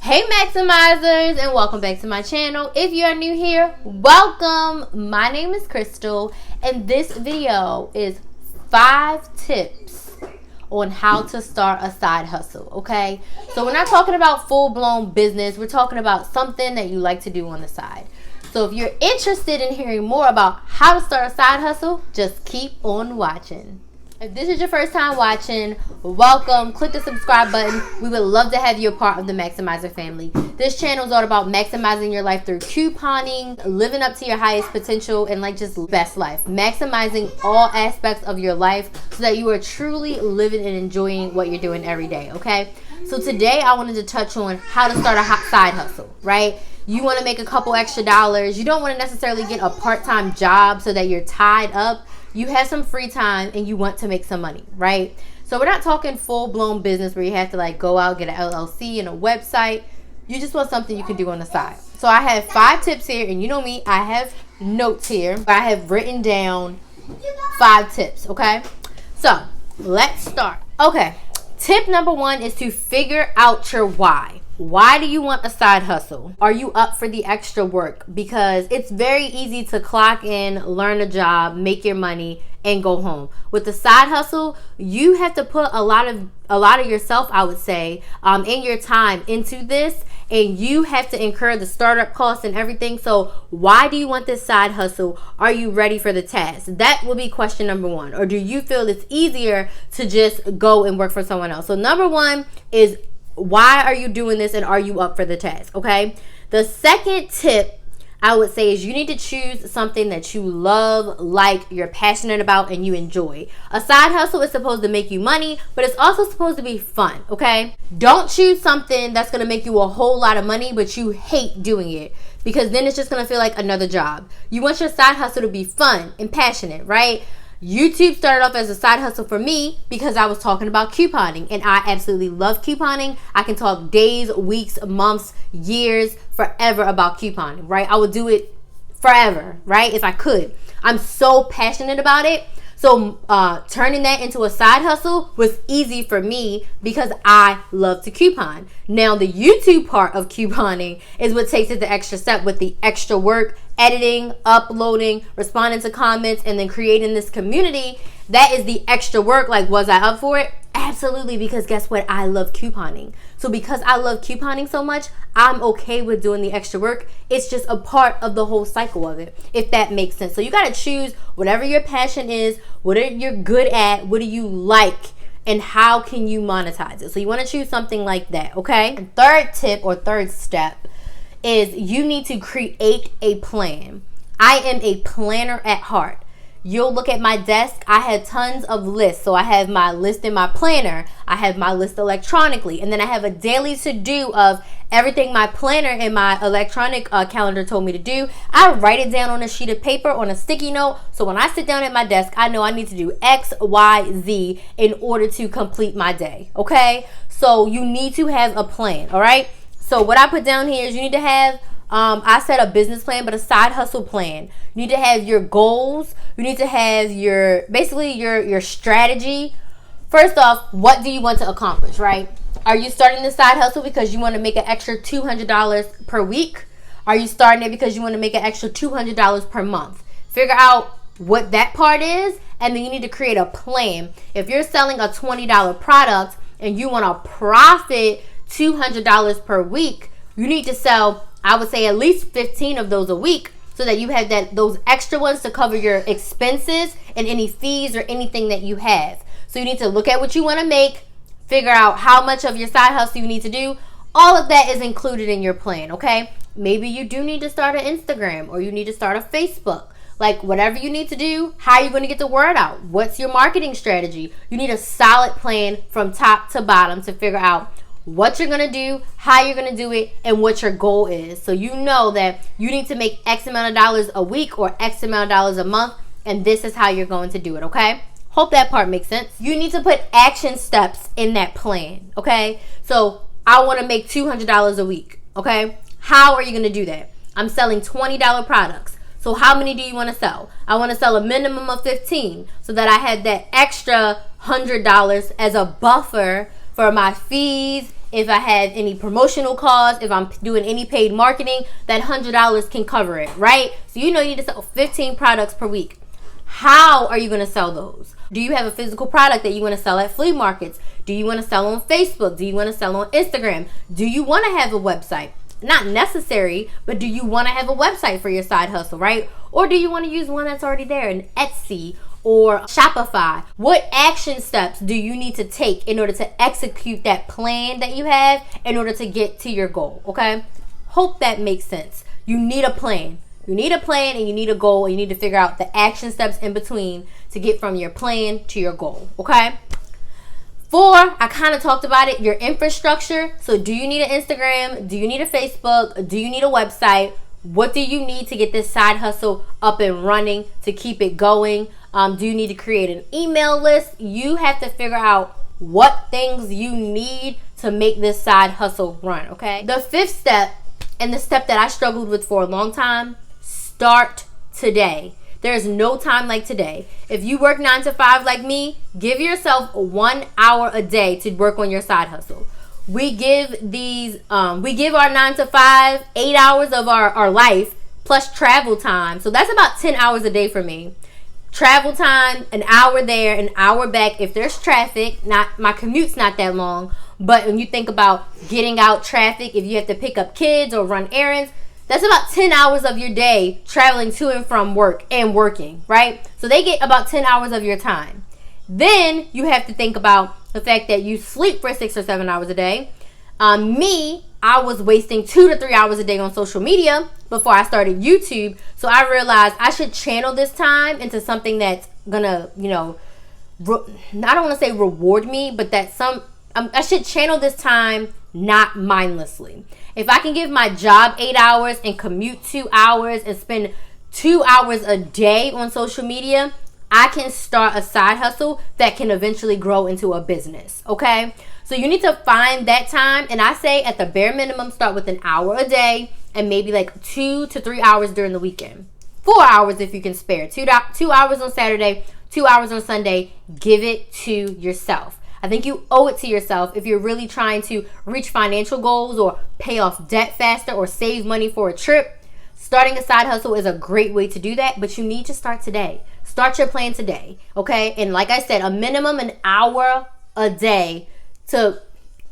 Hey Maximizers, and welcome back to my channel. If you are new here, welcome. My name is Crystal, and this video is 5 tips on how to start a side hustle, okay? So we're not talking about full-blown business. We're talking about something that you like to do on the side. So if you're interested in hearing more about how to start a side hustle, just keep on watching. If this is your first time watching, welcome. Click the subscribe button. We would love to have you a part of the Maximizer family. This channel is all about maximizing your life through couponing, living up to your highest potential, and just best life. Maximizing all aspects of your life so that you are truly living and enjoying what you're doing every day, okay? So today I wanted to touch on how to start a side hustle, right? You want to make a couple extra dollars. You don't want to necessarily get a part-time job so that you're tied up. You have some free time and you want to make some money, right? So we're not talking full-blown business where you have to go out, get an LLC and a website. You just want something you can do on the side. So I have 5 tips here, and you know me, I have notes here. I have written down 5 tips, okay? So let's start. Okay, tip number 1 is to figure out your why. Why do you want a side hustle? Are you up for the extra work? Because it's very easy to clock in, learn a job, make your money, and go home. With the side hustle, you have to put a lot of yourself, I would say, and your time into this, and you have to incur the startup costs and everything. So why do you want this side hustle? Are you ready for the task? That will be question number 1. Or do you feel it's easier to just go and work for someone else? So number 1 is, why are you doing this, and are you up for the task, okay? The second tip I would say is you need to choose something that you love, you're passionate about, and you enjoy. A side hustle is supposed to make you money, but it's also supposed to be fun, okay? Don't choose something that's going to make you a whole lot of money, but you hate doing it, because then it's just going to feel like another job. You want your side hustle to be fun and passionate, right? YouTube started off as a side hustle for me because I was talking about couponing, and I absolutely love couponing. I can talk days, weeks, months, years, forever about couponing, right? I would do it forever, right? If I could. I'm so passionate about it. So turning that into a side hustle was easy for me because I love to coupon. Now the YouTube part of couponing is what takes it the extra step with the extra work, editing, uploading, responding to comments, and then creating this community. That is the extra work. Was I up for it? Absolutely, because guess what? I love couponing. So because I love couponing so much, I'm okay with doing the extra work. It's just a part of the whole cycle of it, if that makes sense. So you got to choose whatever your passion is, what are you good at, what do you like, and how can you monetize it. So you want to choose something like that, okay? And third tip or third step is you need to create a plan. I am a planner at heart. You'll look at my desk, I have tons of lists. So I have my list in my planner, I have my list electronically, and then I have a daily to-do of everything my planner and my electronic calendar told me to do. I write it down on a sheet of paper, on a sticky note, so when I sit down at my desk, I know I need to do X, Y, Z in order to complete my day, okay? So you need to have a plan, all right? So what I put down here is you need to have, I said a business plan, but a side hustle plan. You need to have your goals. You need to have your strategy. First off, what do you want to accomplish, right? Are you starting the side hustle because you want to make an extra $200 per week? Are you starting it because you want to make an extra $200 per month? Figure out what that part is, and then you need to create a plan. If you're selling a $20 product and you want to profit $200 per week, you need to sell, I would say, at least 15 of those a week so that you have those extra ones to cover your expenses and any fees or anything that you have. So you need to look at what you want to make, figure out how much of your side hustle you need to do. All of that is included in your plan, okay? Maybe you do need to start an Instagram, or you need to start a Facebook. Whatever you need to do, how are you going to get the word out? What's your marketing strategy? You need a solid plan from top to bottom to figure out what you're going to do, how you're going to do it, and what your goal is. So you know that you need to make X amount of dollars a week or X amount of dollars a month, and this is how you're going to do it, okay? Hope that part makes sense. You need to put action steps in that plan, okay? So I want to make $200 a week, okay? How are you going to do that? I'm selling $20 products. So how many do you want to sell? I want to sell a minimum of 15 so that I had that extra $100 as a buffer for my fees if I have any promotional costs, if I'm doing any paid marketing, that $100 can cover it, right? So you know you need to sell 15 products per week. How are you going to sell those? Do you have a physical product that you want to sell at flea markets? Do you want to sell on Facebook? Do you want to sell on Instagram? Do you want to have a website? Not necessary, but do you want to have a website for your side hustle, right? Or do you want to use one that's already there, an Etsy or Shopify? What action steps do you need to take in order to execute that plan that you have in order to get to your goal, okay? Hope that makes sense. You need a plan. You need a plan and you need a goal, and you need to figure out the action steps in between to get from your plan to your goal, okay? 4, I kind of talked about it, your infrastructure. So do you need an Instagram? Do you need a Facebook? Do you need a website? What do you need to get this side hustle up and running, to keep it going? Do you need to create an email list? You have to figure out what things you need to make this side hustle run, okay? The 5th step, and the step that I struggled with for a long time, start today. There's no time like today. If you work 9 to 5 like me, give yourself 1 hour a day to work on your side hustle. We give our 9 to 5 8 hours of our life plus travel time. So that's about 10 hours a day for me. Travel time, an hour there, an hour back. If there's traffic, my commute's not that long, but when you think about getting out traffic, if you have to pick up kids or run errands, that's about 10 hours of your day traveling to and from work and working, right? So they get about 10 hours of your time. Then you have to think about the fact that you sleep for 6 or 7 hours a day. I was wasting 2 to 3 hours a day on social media before I started YouTube. So I realized I should channel this time into something that's gonna, I don't want to say reward me, but I should channel this time not mindlessly. If I can give my job 8 hours and commute 2 hours and spend 2 hours a day on social media, I can start a side hustle that can eventually grow into a business, okay? So you need to find that time, and I say at the bare minimum, start with an hour a day and maybe like 2 to 3 hours during the weekend. 4 hours if you can spare. 2 hours on Saturday, 2 hours on Sunday. Give it to yourself. I think you owe it to yourself if you're really trying to reach financial goals or pay off debt faster or save money for a trip. Starting a side hustle is a great way to do that, but you need to start today. Start your plan today, okay? And like I said, a minimum an hour a day to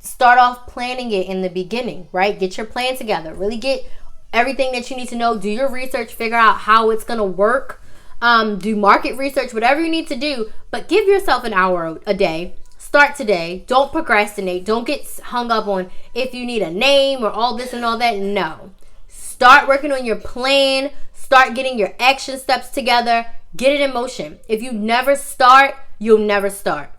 start off planning it in the beginning, right? Get your plan together. Really get everything that you need to know. Do your research. Figure out how it's going to work. Do market research, whatever you need to do. But give yourself an hour a day. Start today. Don't procrastinate. Don't get hung up on if you need a name or all this and all that. No. Start working on your plan. Start getting your action steps together. Get it in motion. If you never start, you'll never start.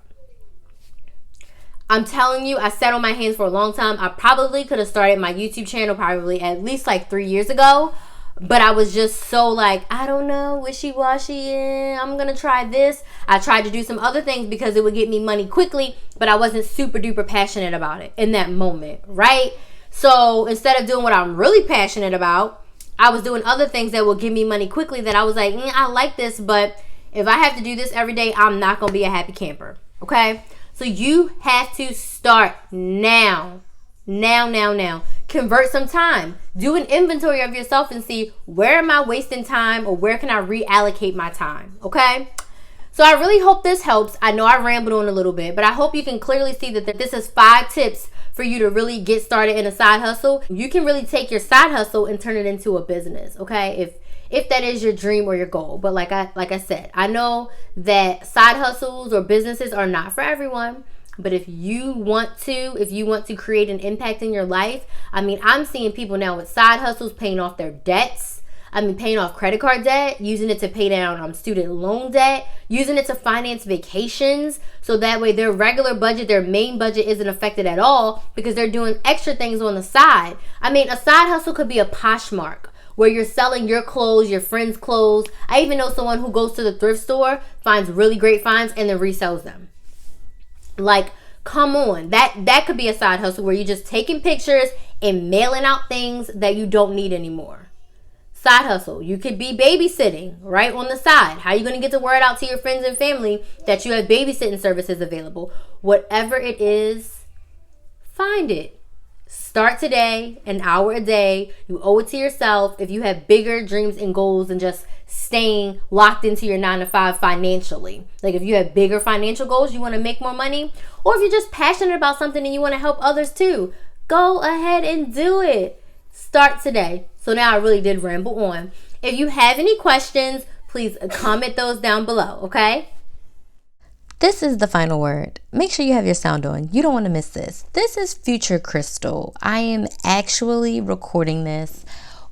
I'm telling you, I sat on my hands for a long time. I probably could have started my YouTube channel probably at least like 3 years ago. But I was just so like, I don't know, wishy-washy. I'm going to try this. I tried to do some other things because it would get me money quickly. But I wasn't super duper passionate about it in that moment, right? So instead of doing what I'm really passionate about, I was doing other things that will give me money quickly that I was like, I like this. But if I have to do this every day, I'm not going to be a happy camper, okay? So you have to start now. Now. Convert some time. Do an inventory of yourself and see, where am I wasting time or where can I reallocate my time, okay? So I really hope this helps. I know I rambled on a little bit, but I hope you can clearly see that this is 5 tips for you to really get started in a side hustle. You can really take your side hustle and turn it into a business, okay? If that is your dream or your goal. But like I said, I know that side hustles or businesses are not for everyone. But if you want to create an impact in your life, I'm seeing people now with side hustles paying off their debts. Paying off credit card debt, using it to pay down student loan debt, using it to finance vacations. So that way their regular budget, their main budget isn't affected at all because they're doing extra things on the side. A side hustle could be a Poshmark where you're selling your clothes, your friends' clothes. I even know someone who goes to the thrift store, finds really great finds, and then resells them. Like, come on. That could be a side hustle where you're just taking pictures and mailing out things that you don't need anymore. Side hustle. You could be babysitting right on the side. How are you going to get the word out to your friends and family that you have babysitting services available? Whatever it is, find it. Start today, an hour a day. You owe it to yourself if you have bigger dreams and goals than just staying locked into your 9-to-5 financially. Like if you have bigger financial goals, you want to make more money, or if you're just passionate about something and you want to help others too, go ahead and do it. Start today. So now I really did ramble on. If you have any questions, please comment those down below, okay? This is the final word. Make sure you have your sound on. You don't want to miss this. This is Future Crystal. I am actually recording this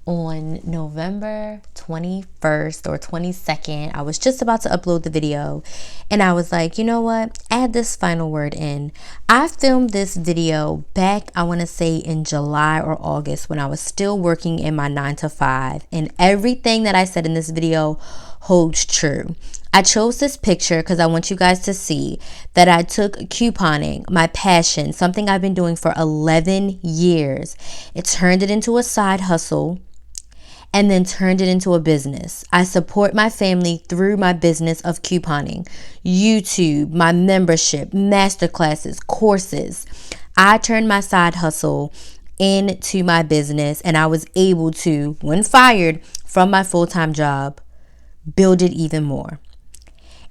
on November 21st or 22nd. I was just about to upload the video and I was like, you know what? Add this final word in. I filmed this video back, I want to say in July or August when I was still working in my 9-to-5, and everything that I said in this video holds true. I chose this picture because I want you guys to see that I took couponing, my passion, something I've been doing for 11 years. It turned it into a side hustle and then turned it into a business. I support my family through my business of couponing, YouTube, my membership, masterclasses, courses. I turned my side hustle into my business, and I was able to, when fired from my full-time job, build it even more.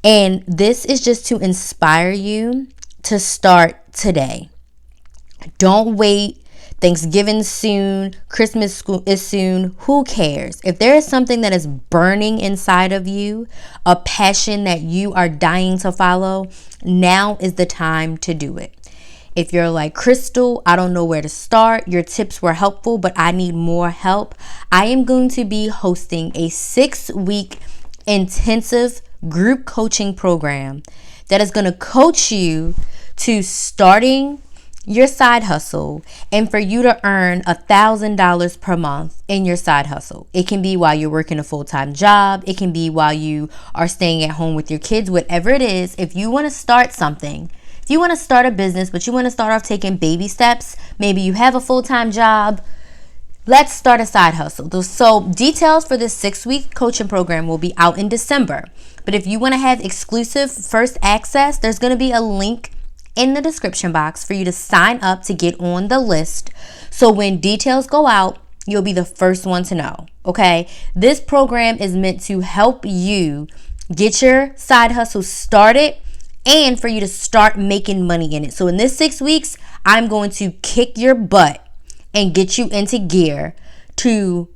And this is just to inspire you to start today. Don't wait. Thanksgiving soon. Christmas is soon. Who cares? If there is something that is burning inside of you, a passion that you are dying to follow, now is the time to do it. If you're like, Crystal, I don't know where to start. Your tips were helpful, but I need more help. I am going to be hosting a 6-week intensive group coaching program that is going to coach you to starting your side hustle and for you to earn $1,000 per month in your side hustle. It can be while you're working a full-time job. It can be while you are staying at home with your kids, whatever it is. If you want to start something, if you want to start a business, but you want to start off taking baby steps, maybe you have a full-time job, let's start a side hustle. So details for this 6-week coaching program will be out in December. But if you want to have exclusive first access, there's going to be a link in the description box for you to sign up to get on the list. So when details go out, you'll be the first one to know. Okay? This program is meant to help you get your side hustle started and for you to start making money in it. So in this 6 weeks, I'm going to kick your butt and get you into gear to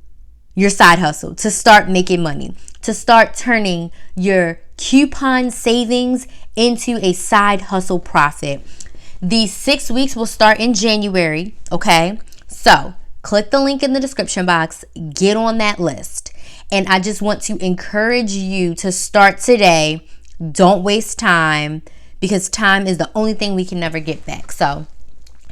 your side hustle, to start making money, to start turning your coupon savings into a side hustle profit. These 6 weeks will start in January, okay? So click the link in the description box, get on that list. And I just want to encourage you to start today. Don't waste time, because time is the only thing we can never get back. So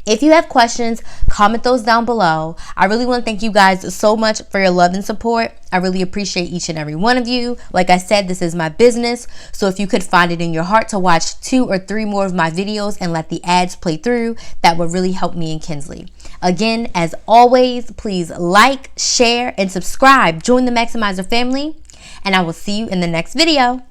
if you have questions, comment those down below. I really want to thank you guys so much for your love and support. I really appreciate each and every one of you. Like I said, this is my business. So if you could find it in your heart to watch 2 or 3 more of my videos and let the ads play through, that would really help me and Kinsley. Again, as always, please like, share, and subscribe. Join the Maximizer family, and I will see you in the next video.